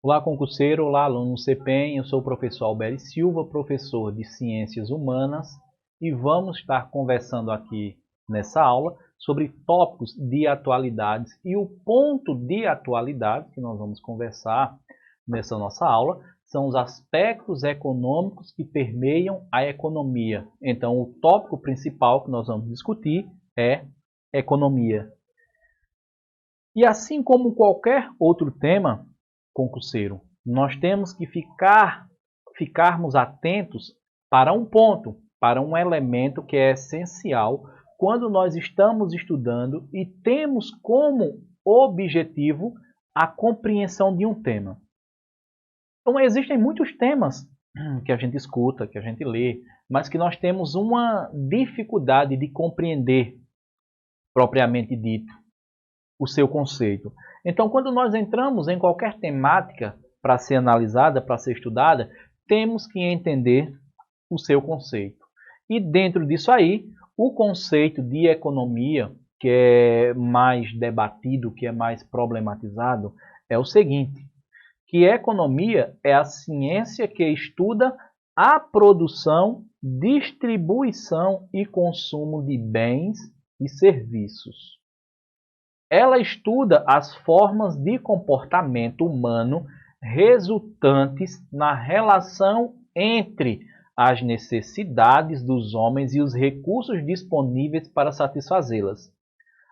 Olá, concurseiro, olá, aluno do CPEM, eu sou o professor Alberto Silva, professor de Ciências Humanas, e vamos estar conversando aqui nessa aula sobre tópicos de atualidades, e o ponto de atualidade que nós vamos conversar nessa nossa aula são os aspectos econômicos que permeiam a economia. Então, o tópico principal que nós vamos discutir é economia. E assim como qualquer outro tema, concurseiro, nós temos que ficarmos atentos para um ponto, para um elemento que é essencial quando nós estamos estudando e temos como objetivo a compreensão de um tema. Então, existem muitos temas que a gente escuta, que a gente lê, mas que nós temos uma dificuldade de compreender, propriamente dito, o seu conceito. Então, quando nós entramos em qualquer temática para ser analisada, para ser estudada, temos que entender o seu conceito. E dentro disso aí, o conceito de economia, que é mais debatido, que é mais problematizado, é o seguinte, que economia é a ciência que estuda a produção, distribuição e consumo de bens e serviços. Ela estuda as formas de comportamento humano resultantes na relação entre as necessidades dos homens e os recursos disponíveis para satisfazê-las.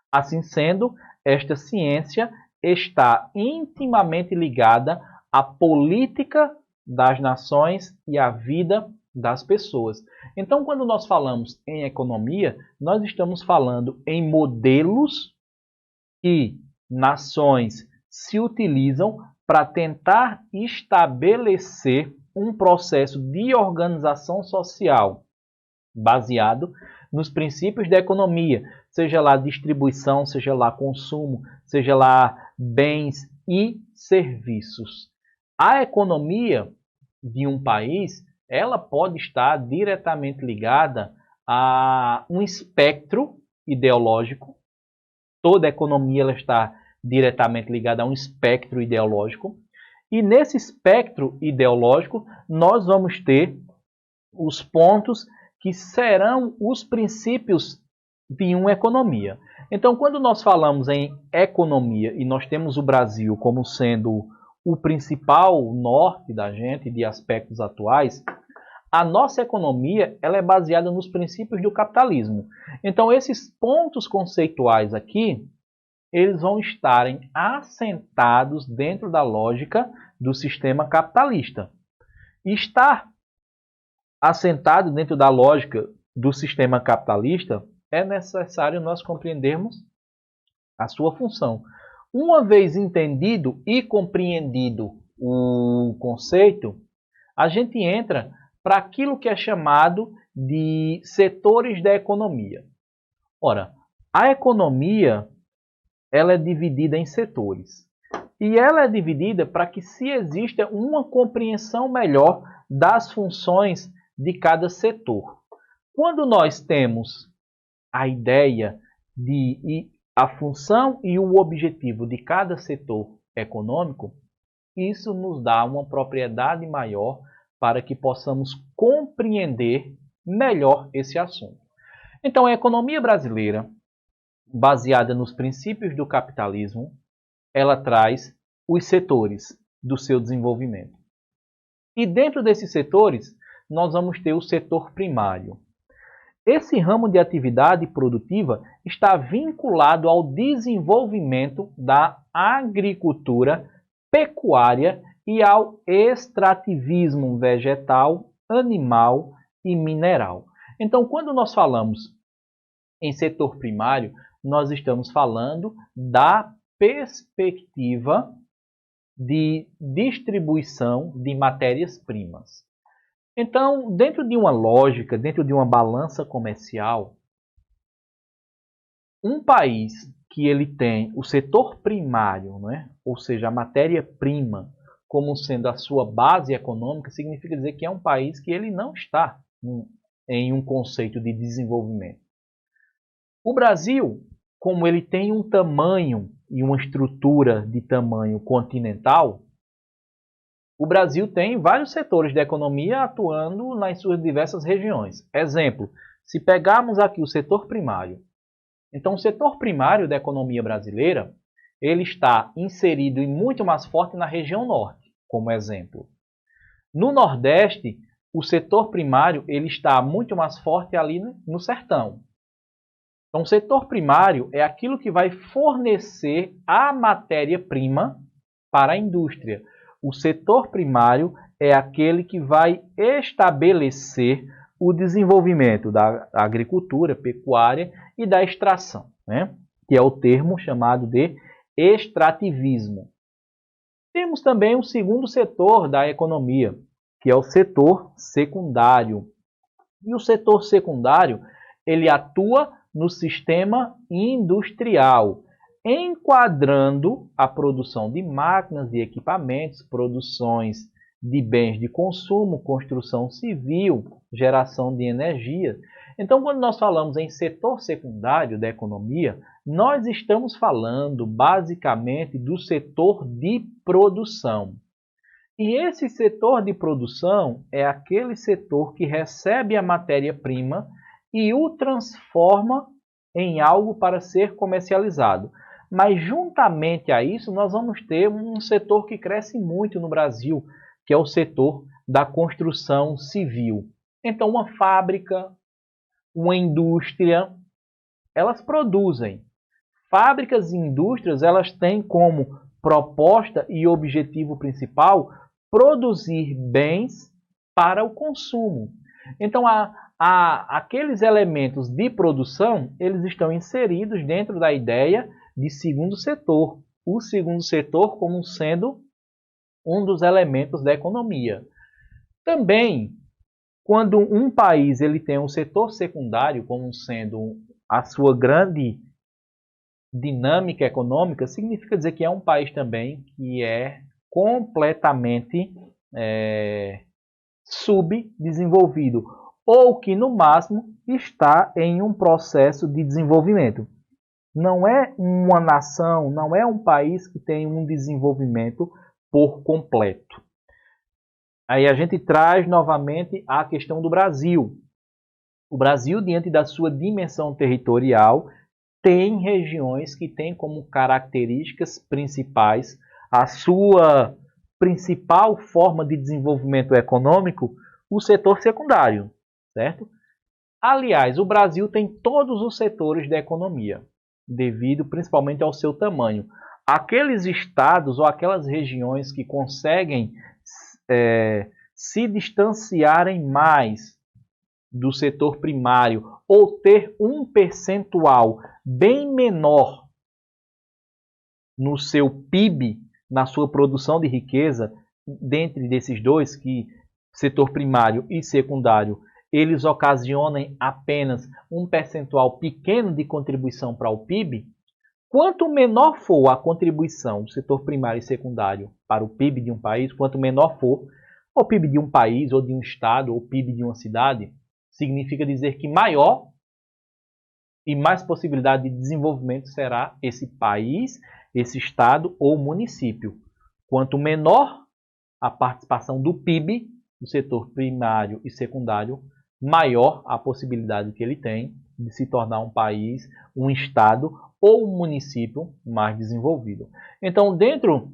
Assim sendo, esta ciência está intimamente ligada à política das nações e à vida das pessoas. Então, quando nós falamos em economia, nós estamos falando em modelos que nações se utilizam para tentar estabelecer um processo de organização social baseado nos princípios da economia, seja lá distribuição, seja lá consumo, seja lá bens e serviços. A economia de um país, ela pode estar diretamente ligada a um espectro ideológico. Toda a economia ela está diretamente ligada a um espectro ideológico. E nesse espectro ideológico, nós vamos ter os pontos que serão os princípios de uma economia. Então, quando nós falamos em economia e nós temos o Brasil como sendo o principal norte da gente de aspectos atuais, a nossa economia ela é baseada nos princípios do capitalismo. Então, esses pontos conceituais aqui, eles vão estarem assentados dentro da lógica do sistema capitalista. E estar assentado dentro da lógica do sistema capitalista, é necessário nós compreendermos a sua função. Uma vez entendido e compreendido o conceito, a gente entra para aquilo que é chamado de setores da economia. Ora, a economia ela é dividida em setores. E ela é dividida para que se exista uma compreensão melhor das funções de cada setor. Quando nós temos a ideia de a função e o objetivo de cada setor econômico, isso nos dá uma propriedade maior para que possamos compreender melhor esse assunto. Então, a economia brasileira, baseada nos princípios do capitalismo, ela traz os setores do seu desenvolvimento. E dentro desses setores, nós vamos ter o setor primário. Esse ramo de atividade produtiva está vinculado ao desenvolvimento da agricultura, pecuária e ao extrativismo vegetal, animal e mineral. Então, quando nós falamos em setor primário, nós estamos falando da perspectiva de distribuição de matérias-primas. Então, dentro de uma lógica, dentro de uma balança comercial, um país que ele tem o setor primário, não é? Ou seja, a matéria-prima, como sendo a sua base econômica, significa dizer que é um país que ele não está em um conceito de desenvolvimento. O Brasil, como ele tem um tamanho e uma estrutura de tamanho continental, o Brasil tem vários setores da economia atuando nas suas diversas regiões. Exemplo, se pegarmos aqui o setor primário. Então, o setor primário da economia brasileira, ele está inserido e muito mais forte na região norte, como exemplo. No Nordeste, o setor primário ele está muito mais forte ali no sertão. Então, o setor primário é aquilo que vai fornecer a matéria-prima para a indústria. O setor primário é aquele que vai estabelecer o desenvolvimento da agricultura, pecuária e da extração, né? Que é o termo chamado de extrativismo. Temos também o segundo setor da economia, que é o setor secundário. E o setor secundário, ele atua no sistema industrial, enquadrando a produção de máquinas e equipamentos, produções de bens de consumo, construção civil, geração de energia. Então, quando nós falamos em setor secundário da economia, nós estamos falando basicamente do setor de produção. E esse setor de produção é aquele setor que recebe a matéria-prima e o transforma em algo para ser comercializado. Mas juntamente a isso, nós vamos ter um setor que cresce muito no Brasil, que é o setor da construção civil. Então, uma fábrica, uma indústria, elas produzem. Fábricas e indústrias, elas têm como proposta e objetivo principal produzir bens para o consumo. Então, aqueles elementos de produção, eles estão inseridos dentro da ideia de segundo setor. O segundo setor como sendo um dos elementos da economia. Também, quando um país ele tem um setor secundário como sendo a sua grande dinâmica econômica, significa dizer que é um país também que é completamente subdesenvolvido, ou que no máximo está em um processo de desenvolvimento. Não é uma nação, não é um país que tem um desenvolvimento por completo. Aí a gente traz novamente a questão do Brasil. O Brasil, diante da sua dimensão territorial, tem regiões que têm como características principais a sua principal forma de desenvolvimento econômico, o setor secundário, certo? Aliás, o Brasil tem todos os setores da economia, devido principalmente ao seu tamanho. Aqueles estados ou aquelas regiões que conseguem se distanciarem mais do setor primário ou ter um percentual bem menor no seu PIB, na sua produção de riqueza, dentre desses dois, que setor primário e secundário, eles ocasionem apenas um percentual pequeno de contribuição para o PIB, quanto menor for a contribuição do setor primário e secundário para o PIB de um país, quanto menor for o PIB de um país, ou de um estado, ou o PIB de uma cidade, significa dizer que maior e mais possibilidade de desenvolvimento será esse país, esse estado ou município. Quanto menor a participação do PIB, do setor primário e secundário, maior a possibilidade que ele tem de se tornar um país, um estado ou um município mais desenvolvido. Então, dentro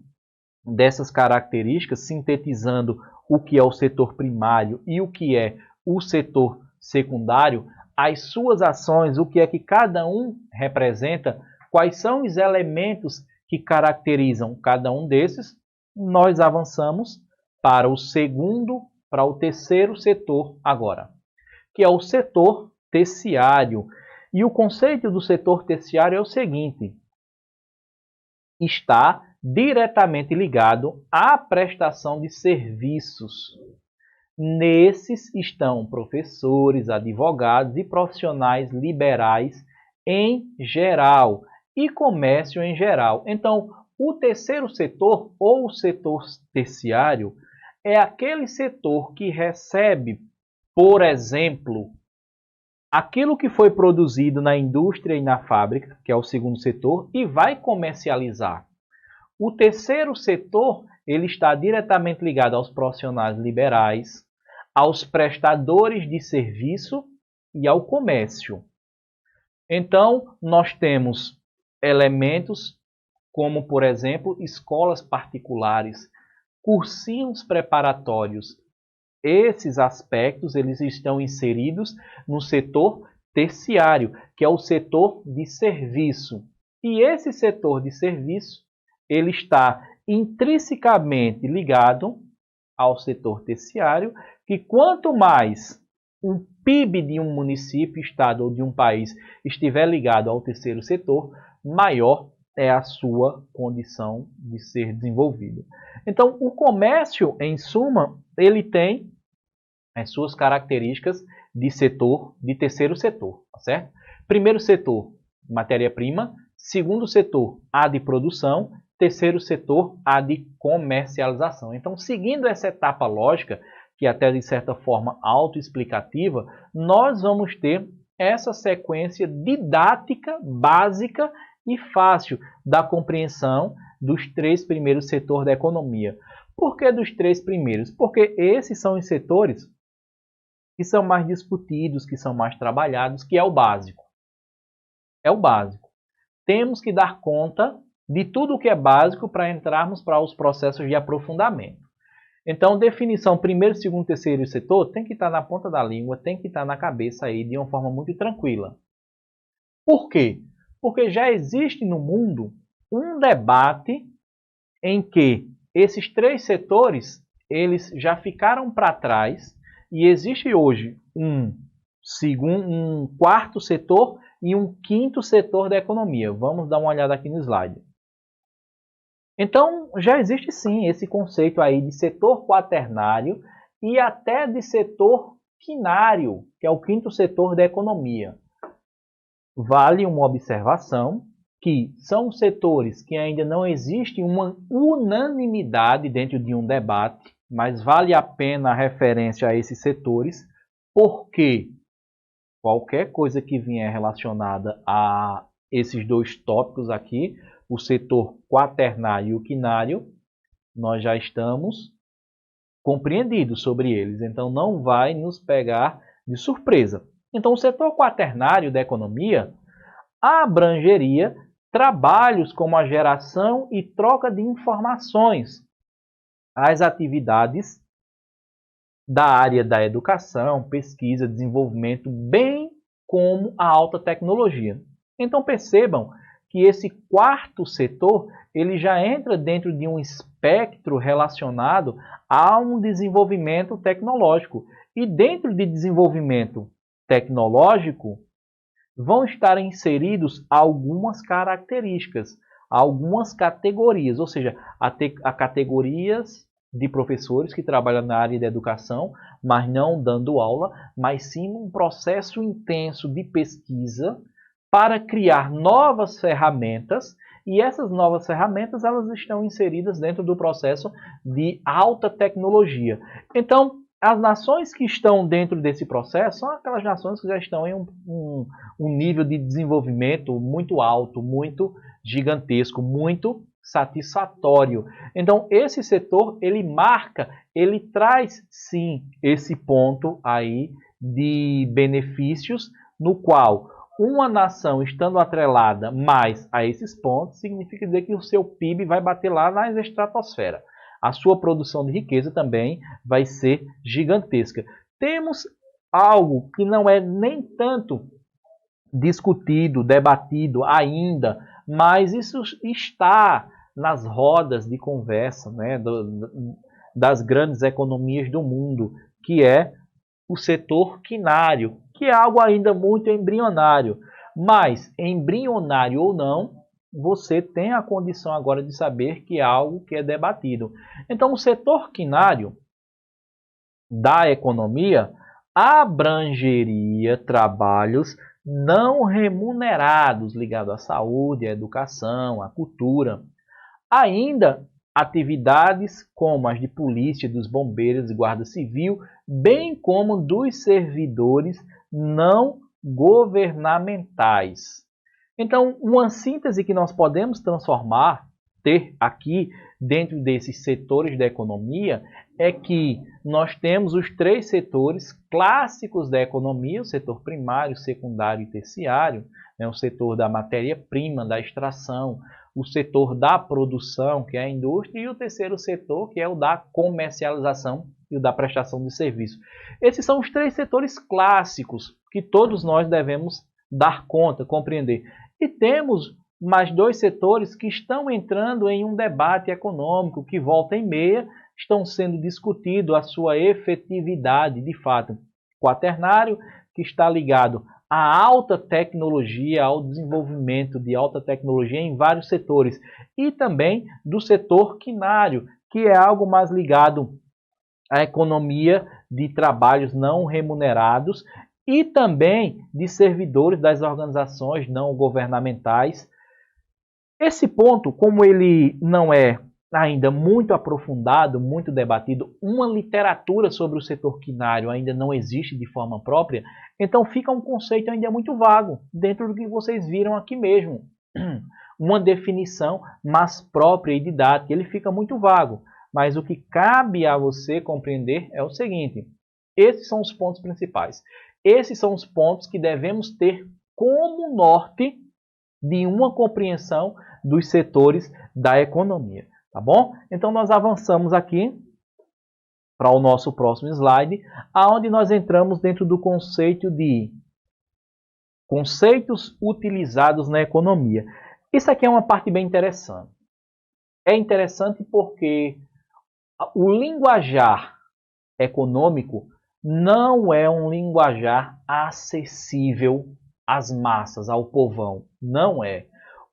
dessas características, sintetizando o que é o setor primário e o que é o setor secundário, as suas ações, o que é que cada um representa, quais são os elementos que caracterizam cada um desses, nós avançamos para o terceiro setor agora, que é o setor terciário. E o conceito do setor terciário é o seguinte: está diretamente ligado à prestação de serviços. Nesses estão professores, advogados e profissionais liberais em geral e comércio em geral. Então, o terceiro setor ou o setor terciário é aquele setor que recebe, por exemplo, aquilo que foi produzido na indústria e na fábrica, que é o segundo setor, e vai comercializar. O terceiro setor, ele está diretamente ligado aos profissionais liberais, aos prestadores de serviço e ao comércio. Então, nós temos elementos como, por exemplo, escolas particulares, cursinhos preparatórios. Esses aspectos eles estão inseridos no setor terciário, que é o setor de serviço. E esse setor de serviço ele está intrinsecamente ligado ao setor terciário, que quanto mais o PIB de um município, estado ou de um país estiver ligado ao terceiro setor, maior é a sua condição de ser desenvolvido. Então, o comércio, em suma, ele tem as suas características de setor, de terceiro setor, tá certo? Primeiro setor, matéria-prima. Segundo setor, a de produção. Terceiro setor, a de comercialização. Então, seguindo essa etapa lógica, que até de certa forma autoexplicativa, nós vamos ter essa sequência didática, básica e fácil da compreensão dos três primeiros setores da economia. Por que dos três primeiros? Porque esses são os setores que são mais discutidos, que são mais trabalhados, que é o básico. É o básico. Temos que dar conta de tudo o que é básico para entrarmos para os processos de aprofundamento. Então, definição primeiro, segundo, terceiro setor tem que estar na ponta da língua, tem que estar na cabeça aí de uma forma muito tranquila. Por quê? Porque já existe no mundo um debate em que esses três setores eles já ficaram para trás e existe hoje um quarto setor e um quinto setor da economia. Vamos dar uma olhada aqui no slide. Então, já existe sim esse conceito aí de setor quaternário e até de setor quinário, que é o quinto setor da economia. Vale uma observação que são setores que ainda não existe uma unanimidade dentro de um debate, mas vale a pena a referência a esses setores, porque qualquer coisa que vier relacionada a esses dois tópicos aqui, o setor quaternário e o quinário, nós já estamos compreendidos sobre eles, então não vai nos pegar de surpresa. Então, o setor quaternário da economia abrangeria trabalhos como a geração e troca de informações, as atividades da área da educação, pesquisa, desenvolvimento, bem como a alta tecnologia. Então, percebam que esse quarto setor ele já entra dentro de um espectro relacionado a um desenvolvimento tecnológico. E dentro de desenvolvimento tecnológico, vão estar inseridos algumas características, algumas categorias, ou seja, a categorias de professores que trabalham na área da educação, mas não dando aula, mas sim um processo intenso de pesquisa para criar novas ferramentas, e essas novas ferramentas elas estão inseridas dentro do processo de alta tecnologia. Então, as nações que estão dentro desse processo são aquelas nações que já estão em um nível de desenvolvimento muito alto, muito gigantesco, muito satisfatório. Então, esse setor, ele traz sim esse ponto aí de benefícios, no qual uma nação estando atrelada mais a esses pontos, significa dizer que o seu PIB vai bater lá na estratosfera. A sua produção de riqueza também vai ser gigantesca. Temos algo que não é nem tanto discutido, debatido ainda, mas isso está nas rodas de conversa, né, das grandes economias do mundo, que é o setor quinário, que é algo ainda muito embrionário. Mas, embrionário ou não, você tem a condição agora de saber que é algo que é debatido. Então, o setor quinário da economia abrangeria trabalhos não remunerados ligados à saúde, à educação, à cultura. Ainda atividades como as de polícia, dos bombeiros e guarda civil, bem como dos servidores não governamentais. Então, uma síntese que nós podemos ter aqui dentro desses setores da economia é que nós temos os 3 setores clássicos da economia, o setor primário, secundário e terciário, né, o setor da matéria-prima, da extração, o setor da produção, que é a indústria, e o terceiro setor, que é o da comercialização e o da prestação de serviço. Esses são os 3 setores clássicos que todos nós devemos dar conta, compreender. E temos mais 2 setores que estão entrando em um debate econômico que volta e meia estão sendo discutido a sua efetividade, de fato. Quaternário, que está ligado à alta tecnologia, ao desenvolvimento de alta tecnologia em vários setores. E também do setor quinário, que é algo mais ligado à economia de trabalhos não remunerados e também de servidores das organizações não governamentais. Esse ponto, como ele não é ainda muito aprofundado, muito debatido, uma literatura sobre o setor quinário ainda não existe de forma própria, então fica um conceito ainda muito vago, dentro do que vocês viram aqui mesmo. Uma definição mais própria e didática, ele fica muito vago. Mas o que cabe a você compreender é o seguinte, esses são os pontos principais. Esses são os pontos que devemos ter como norte de uma compreensão dos setores da economia, tá bom? Então nós avançamos aqui para o nosso próximo slide, aonde nós entramos dentro do conceito de conceitos utilizados na economia. Isso aqui é uma parte bem interessante. É interessante porque o linguajar econômico não é um linguajar acessível às massas, ao povão. Não é.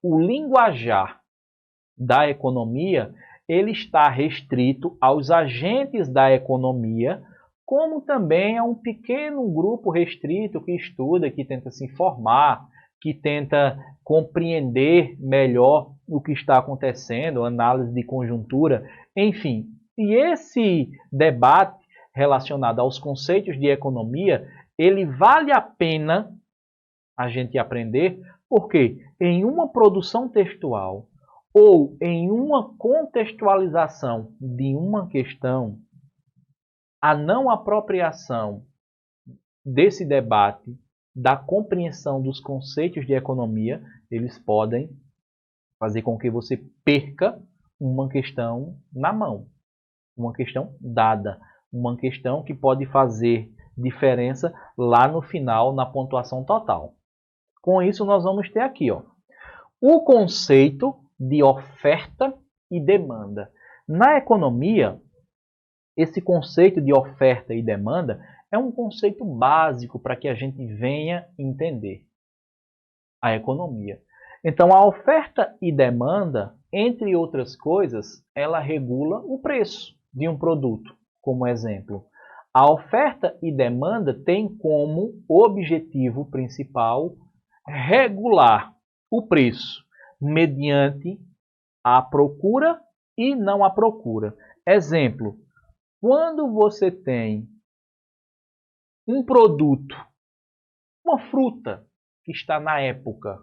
O linguajar da economia, ele está restrito aos agentes da economia, como também a um pequeno grupo restrito que estuda, que tenta se informar, que tenta compreender melhor o que está acontecendo, análise de conjuntura, enfim. E esse debate relacionado aos conceitos de economia, ele vale a pena a gente aprender, porque em uma produção textual ou em uma contextualização de uma questão, a não apropriação desse debate, da compreensão dos conceitos de economia, eles podem fazer com que você perca uma questão na mão, uma questão dada, uma questão que pode fazer diferença lá no final, na pontuação total. Com isso, nós vamos ter aqui o conceito de oferta e demanda. Na economia, esse conceito de oferta e demanda é um conceito básico para que a gente venha entender a economia. Então, a oferta e demanda, entre outras coisas, ela regula o preço de um produto, como exemplo. A oferta e demanda tem como objetivo principal regular o preço mediante a procura e não a procura. Exemplo, quando você tem um produto, uma fruta que está na época,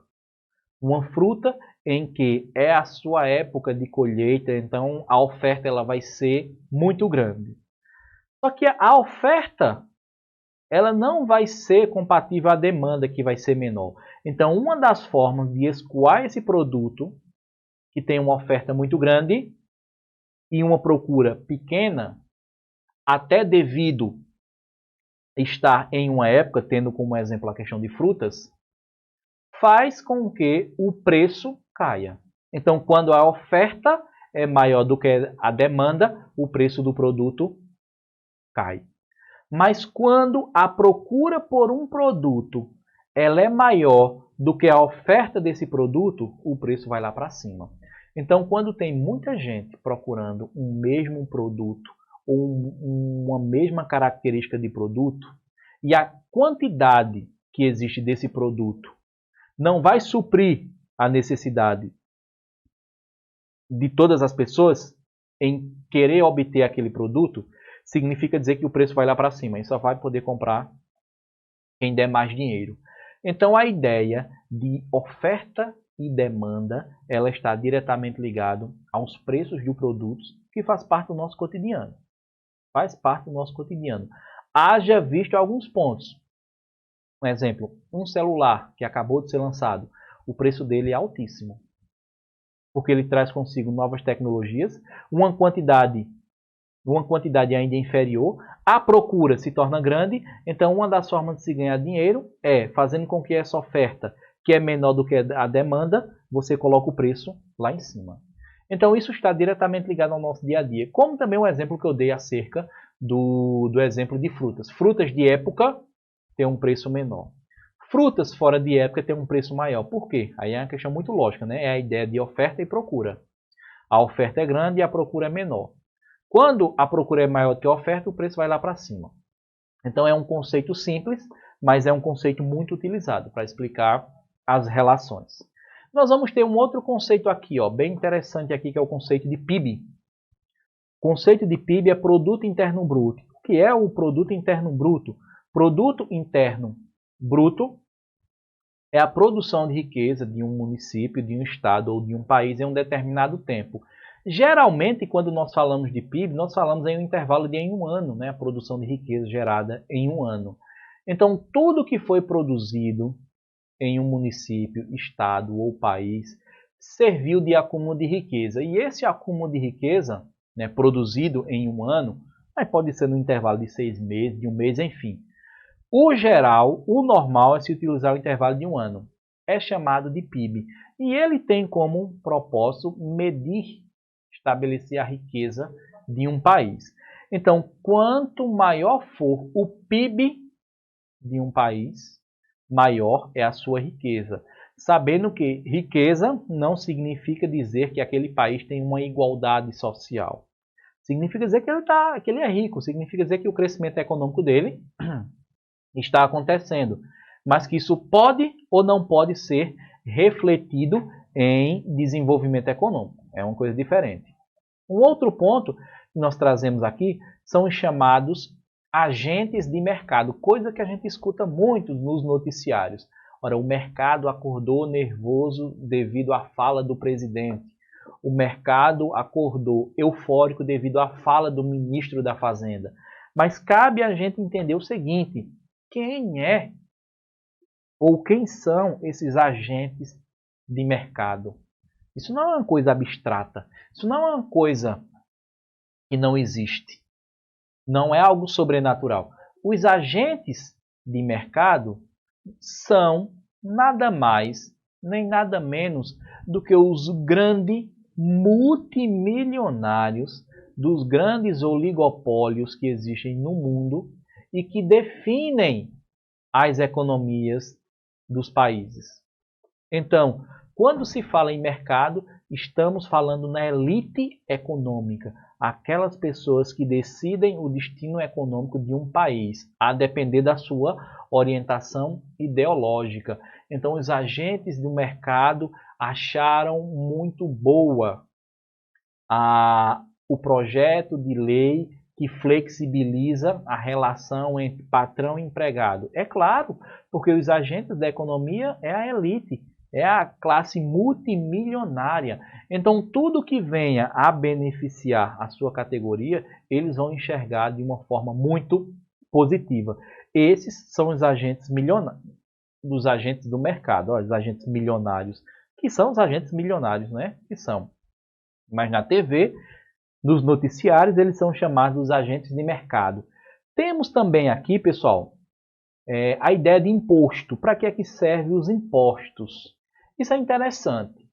uma fruta em que é a sua época de colheita, então a oferta ela vai ser muito grande. Só que a oferta ela não vai ser compatível à demanda, que vai ser menor. Então, uma das formas de escoar esse produto, que tem uma oferta muito grande e uma procura pequena, até devido estar em uma época, tendo como exemplo a questão de frutas, faz com que o preço caia. Então, quando a oferta é maior do que a demanda, o preço do produto cai. Mas quando a procura por um produto ela é maior do que a oferta desse produto, o preço vai lá para cima. Então, quando tem muita gente procurando um mesmo produto ou uma mesma característica de produto, e a quantidade que existe desse produto não vai suprir a necessidade de todas as pessoas em querer obter aquele produto, significa dizer que o preço vai lá para cima e só vai poder comprar quem der mais dinheiro. Então a ideia de oferta e demanda, ela está diretamente ligada aos preços de produtos que faz parte do nosso cotidiano. Faz parte do nosso cotidiano. Haja visto alguns pontos. Um exemplo, um celular que acabou de ser lançado, o preço dele é altíssimo. Porque ele traz consigo novas tecnologias, uma quantidade ainda inferior, a procura se torna grande, então uma das formas de se ganhar dinheiro é fazendo com que essa oferta, que é menor do que a demanda, você coloque o preço lá em cima. Então isso está diretamente ligado ao nosso dia a dia, como também um exemplo que eu dei acerca do exemplo de frutas. Frutas de época têm um preço menor. Frutas fora de época têm um preço maior. Por quê? Aí é uma questão muito lógica, né? É a ideia de oferta e procura. A oferta é grande e a procura é menor. Quando a procura é maior que a oferta, o preço vai lá para cima. Então é um conceito simples, mas é um conceito muito utilizado para explicar as relações. Nós vamos ter um outro conceito aqui, ó, bem interessante aqui, que é o conceito de PIB. O conceito de PIB é Produto Interno Bruto. O que é o Produto Interno Bruto? Produto Interno Bruto é a produção de riqueza de um município, de um estado ou de um país em um determinado tempo. Geralmente, quando nós falamos de PIB, nós falamos em um intervalo de um ano, né? A produção de riqueza gerada em um ano. Então, tudo que foi produzido em um município, estado ou país serviu de acúmulo de riqueza. E esse acúmulo de riqueza, né, produzido em um ano, mas pode ser no intervalo de 6 meses, de um mês, enfim. O geral, o normal é se utilizar o intervalo de um ano. É chamado de PIB. E ele tem como propósito medir, estabelecer a riqueza de um país. Então, quanto maior for o PIB de um país, maior é a sua riqueza. Sabendo que riqueza não significa dizer que aquele país tem uma igualdade social. Significa dizer que ele é rico, significa dizer que o crescimento econômico dele está acontecendo, mas que isso pode ou não pode ser refletido em desenvolvimento econômico. É uma coisa diferente. Um outro ponto que nós trazemos aqui são os chamados agentes de mercado, coisa que a gente escuta muito nos noticiários. Ora, o mercado acordou nervoso devido à fala do presidente. O mercado acordou eufórico devido à fala do ministro da Fazenda. Mas cabe a gente entender o seguinte: quem é ou quem são esses agentes de mercado? Isso não é uma coisa abstrata. Isso não é uma coisa que não existe. Não é algo sobrenatural. Os agentes de mercado são nada mais nem nada menos do que os grandes multimilionários dos grandes oligopólios que existem no mundo e que definem as economias dos países. Então, quando se fala em mercado, estamos falando na elite econômica, aquelas pessoas que decidem o destino econômico de um país, a depender da sua orientação ideológica. Então, os agentes do mercado acharam muito boa o projeto de lei que flexibiliza a relação entre patrão e empregado. É claro, porque os agentes da economia é a elite, é a classe multimilionária. Então, tudo que venha a beneficiar a sua categoria, eles vão enxergar de uma forma muito positiva. Esses são os agentes milionários, dos agentes do mercado, ó, os agentes milionários, que são os agentes milionários, né? Que são. Mas na TV, nos noticiários, eles são chamados agentes de mercado. Temos também aqui, pessoal, a ideia de imposto. Para que é que servem os impostos? Isso é interessante,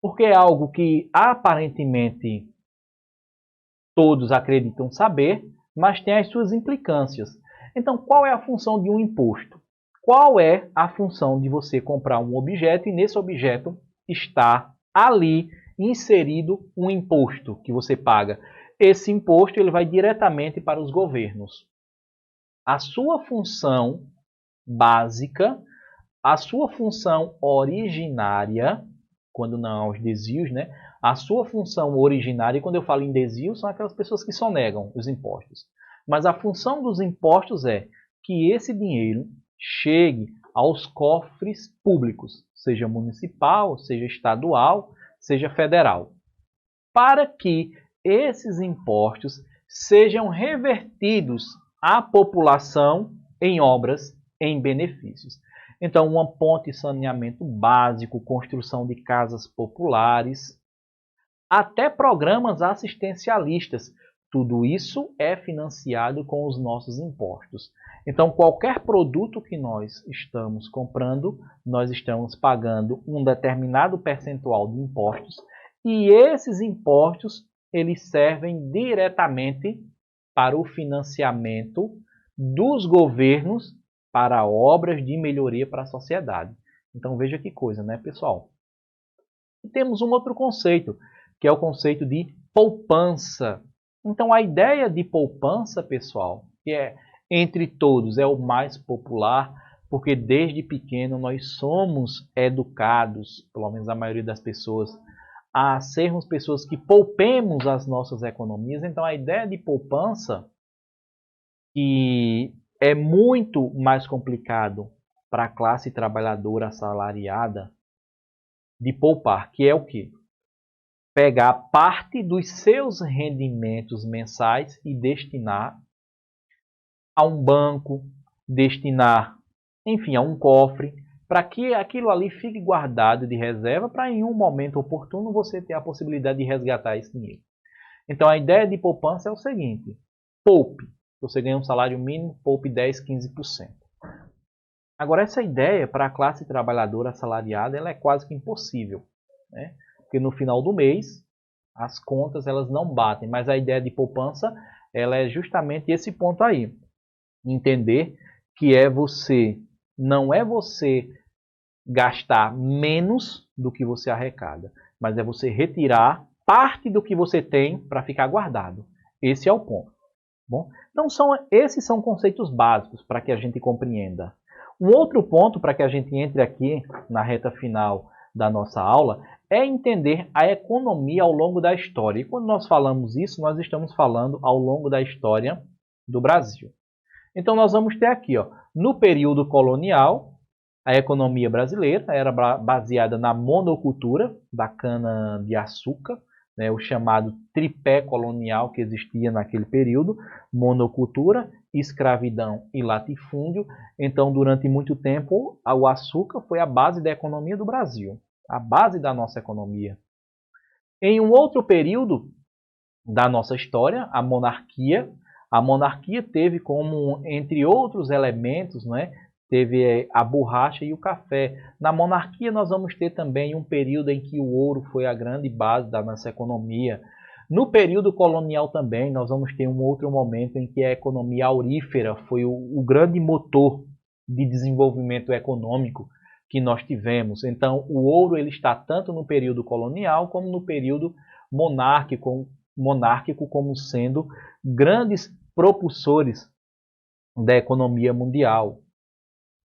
porque é algo que aparentemente todos acreditam saber, mas tem as suas implicâncias. Então, qual é a função de um imposto? Qual é a função de você comprar um objeto e nesse objeto está ali inserido um imposto que você paga? Esse imposto ele vai diretamente para os governos. A sua função básica, a sua função originária, quando não há os desvios, né? A sua função originária, e quando eu falo em desvio, são aquelas pessoas que sonegam os impostos. Mas a função dos impostos é que esse dinheiro chegue aos cofres públicos, seja municipal, seja estadual, seja federal, para que esses impostos sejam revertidos à população em obras, em benefícios. Então, uma ponte e saneamento básico, construção de casas populares, até programas assistencialistas. Tudo isso é financiado com os nossos impostos. Então, qualquer produto que nós estamos comprando, nós estamos pagando um determinado percentual de impostos, e esses impostos eles servem diretamente para o financiamento dos governos para obras de melhoria para a sociedade. Então, veja que coisa, né, pessoal? E temos um outro conceito, que é o conceito de poupança. Então, a ideia de poupança, pessoal, que é entre todos, é o mais popular, porque desde pequeno nós somos educados, pelo menos a maioria das pessoas, a sermos pessoas que poupemos as nossas economias. Então, a ideia de poupança, que é muito mais complicado para a classe trabalhadora assalariada de poupar, que é o quê? Pegar parte dos seus rendimentos mensais e destinar a um banco, destinar, enfim, a um cofre, para que aquilo ali fique guardado de reserva para em um momento oportuno você ter a possibilidade de resgatar esse dinheiro. Então a ideia de poupança é o seguinte: poupe. Se você ganha um salário mínimo, poupe 10, 15%. Agora, essa ideia para a classe trabalhadora assalariada ela é quase que impossível, né? Porque no final do mês as contas elas não batem, mas a ideia de poupança ela é justamente esse ponto aí. Entender que não é você gastar menos do que você arrecada, mas é você retirar parte do que você tem para ficar guardado. Esse é o ponto. Bom, então esses são conceitos básicos para que a gente compreenda. Um outro ponto para que a gente entre aqui na reta final da nossa aula é entender a economia ao longo da história. E quando nós falamos isso, nós estamos falando ao longo da história do Brasil. Então nós vamos ter aqui, no período colonial, a economia brasileira era baseada na monocultura da cana-de-açúcar, né, o chamado tripé colonial que existia naquele período: monocultura, escravidão e latifúndio. Então, durante muito tempo, o açúcar foi a base da economia do Brasil, a base da nossa economia. Em um outro período da nossa história, a monarquia. A monarquia teve como, entre outros elementos, né, teve a borracha e o café. Na monarquia nós vamos ter também um período em que o ouro foi a grande base da nossa economia. No período colonial também nós vamos ter um outro momento em que a economia aurífera foi o grande motor de desenvolvimento econômico que nós tivemos. Então o ouro ele está tanto no período colonial como no período monárquico como sendo grandes propulsores da economia mundial.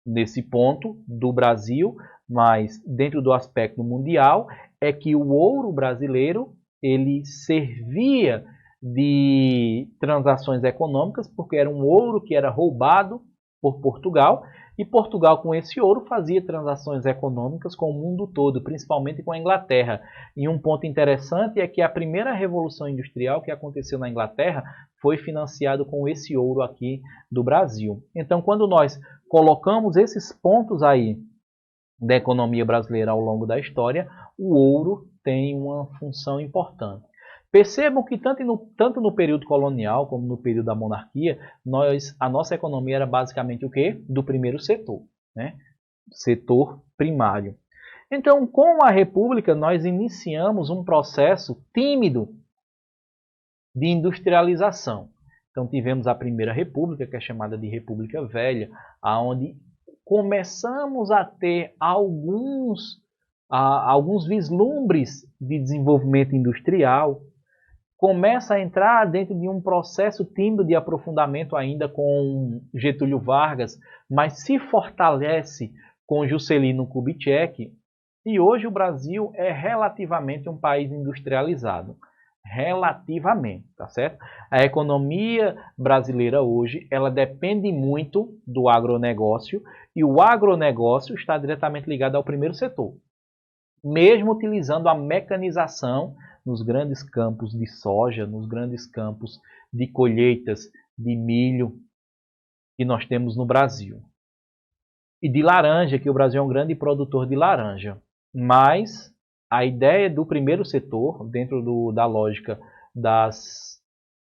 Nesse ponto do Brasil, mas dentro do aspecto mundial, é que o ouro brasileiro ele servia de transações econômicas, porque era um ouro que era roubado por Portugal, e Portugal com esse ouro fazia transações econômicas com o mundo todo, principalmente com a Inglaterra. E um ponto interessante é que a primeira revolução industrial que aconteceu na Inglaterra foi financiado com esse ouro aqui do Brasil. Então, quando nós colocamos esses pontos aí da economia brasileira ao longo da história, o ouro tem uma função importante. Percebam que tanto no período colonial como no período da monarquia, a nossa economia era basicamente o quê? Do primeiro setor, né? Setor primário. Então, com a República, nós iniciamos um processo tímido de industrialização. Então, tivemos a Primeira República, que é chamada de República Velha, onde começamos a ter alguns vislumbres de desenvolvimento industrial. Começa a entrar dentro de um processo tímido de aprofundamento ainda com Getúlio Vargas, mas se fortalece com Juscelino Kubitschek, e hoje o Brasil é relativamente um país industrializado. Relativamente, tá certo? A economia brasileira hoje, ela depende muito do agronegócio e o agronegócio está diretamente ligado ao primeiro setor. Mesmo utilizando a mecanização nos grandes campos de soja, nos grandes campos de colheitas de milho que nós temos no Brasil. E de laranja, que o Brasil é um grande produtor de laranja. Mas a ideia do primeiro setor, dentro da lógica das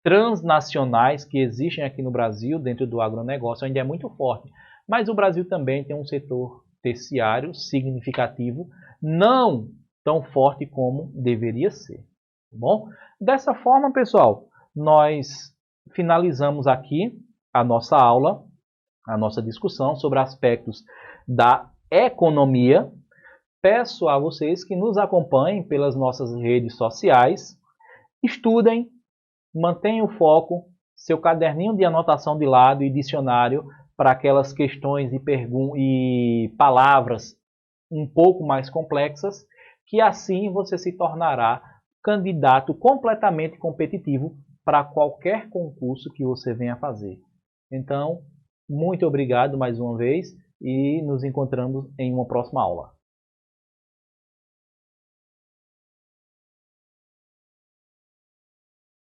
transnacionais que existem aqui no Brasil, dentro do agronegócio, ainda é muito forte. Mas o Brasil também tem um setor terciário significativo, não tão forte como deveria ser. Tá bom? Dessa forma, pessoal, nós finalizamos aqui a nossa aula, a nossa discussão sobre aspectos da economia. Peço a vocês que nos acompanhem pelas nossas redes sociais, estudem, mantenham o foco, seu caderninho de anotação de lado e dicionário para aquelas questões e palavras um pouco mais complexas, que assim você se tornará candidato completamente competitivo para qualquer concurso que você venha fazer. Então, muito obrigado mais uma vez e nos encontramos em uma próxima aula.